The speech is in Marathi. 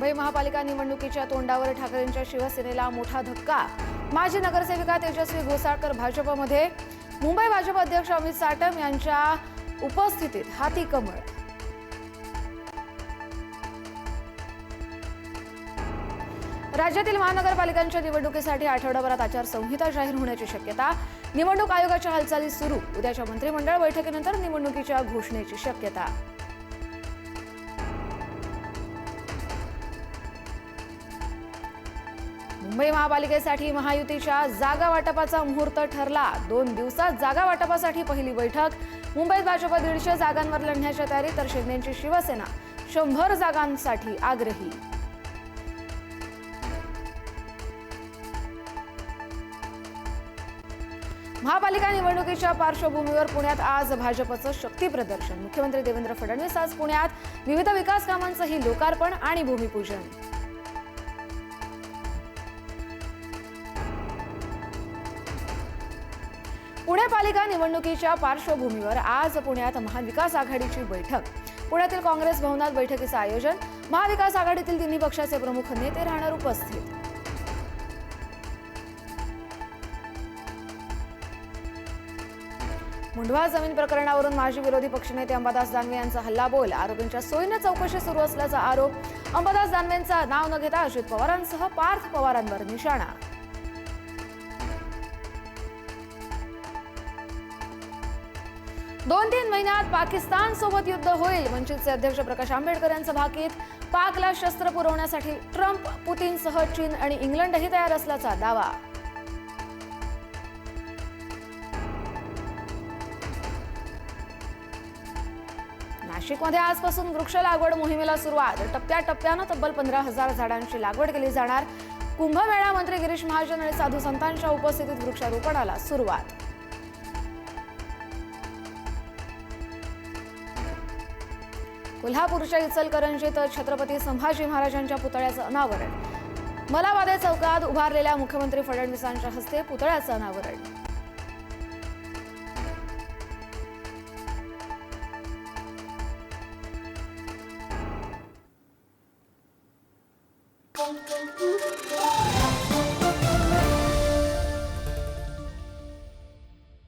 मुंबई महापालिका निवडणुकीच्या तोंडावर ठाकरेंच्या शिवसेनेला मोठा धक्का। माजी नगरसेविका तेजस्वी घोसाळकर भाजपमध्ये। मुंबई भाजप अध्यक्ष अमित साटम यांच्या उपस्थितीत हाती कमळ। राज्यातील महानगरपालिकांच्या निवडणुकीसाठी आठवडाभरात आचारसंहिता जाहीर होण्याची शक्यता। निवडणूक आयोगाच्या हालचाली सुरू। उद्याच्या मंत्रिमंडळ बैठकीनंतर निवडणुकीच्या घोषणेची शक्यता। मुंबई महापालिकेसाठी महायुतीच्या जागा वाटपाचा मुहूर्त ठरला। 2 दिवसात जागा वाटपासाठी पहिली बैठक। मुंबईत भाजप 150 जागांवर लढण्याच्या तयारी, तर शिंदेची शिवसेना 100 जागांसाठी आग्रही। महापालिका निवडणुकीच्या पार्श्वभूमीवर पुण्यात आज भाजपचं शक्ती प्रदर्शन। मुख्यमंत्री देवेंद्र फडणवीस आज पुण्यात विविध विकास कामांचंही लोकार्पण आणि भूमिपूजन। पुणे पालिका निवडणुकीच्या पार्श्वभूमीवर आज पुण्यात महाविकास आघाडीची बैठक। पुण्यातील काँग्रेस भवनात बैठकीचं आयोजन। महाविकास आघाडीतील तिन्ही पक्षाचे प्रमुख नेते राहणार उपस्थित। मुंढवा जमीन प्रकरणावरून माजी विरोधी पक्षनेते अंबादास दानवे यांचा हल्लाबोल। आरोपींच्या सोयीने चौकशी सुरू असल्याचा आरोप। अंबादास दानवेंचं नाव न घेता अजित पवारांसह पार्थ पवारांवर निशाणा। 2-3 महिन्यात पाकिस्तान सोबत युद्ध होईल। वंचितचे अध्यक्ष प्रकाश आंबेडकर यांचं भाकीत। पाकला शस्त्र पुरवण्यासाठी ट्रम्प, पुतीनसह चीन आणि इंग्लंडही तयार असल्याचा दावा। नाशिकमध्ये आजपासून वृक्ष लागवड मोहिमेला सुरुवात। टप्प्याटप्प्यानं तब्बल 15,000 झाडांची लागवड केली जाणार। कुंभमेळा मंत्री गिरीश महाजन आणि साधू संतांच्या उपस्थितीत वृक्षारोपणाला सुरुवात। कोल्हापूरच्या इचलकरंजीत छत्रपती संभाजी महाराजांच्या पुतळ्याचं अनावरण। मलावादे चौकात उभारलेल्या मुख्यमंत्री फडणवीसांच्या हस्ते पुतळ्याचं अनावरण।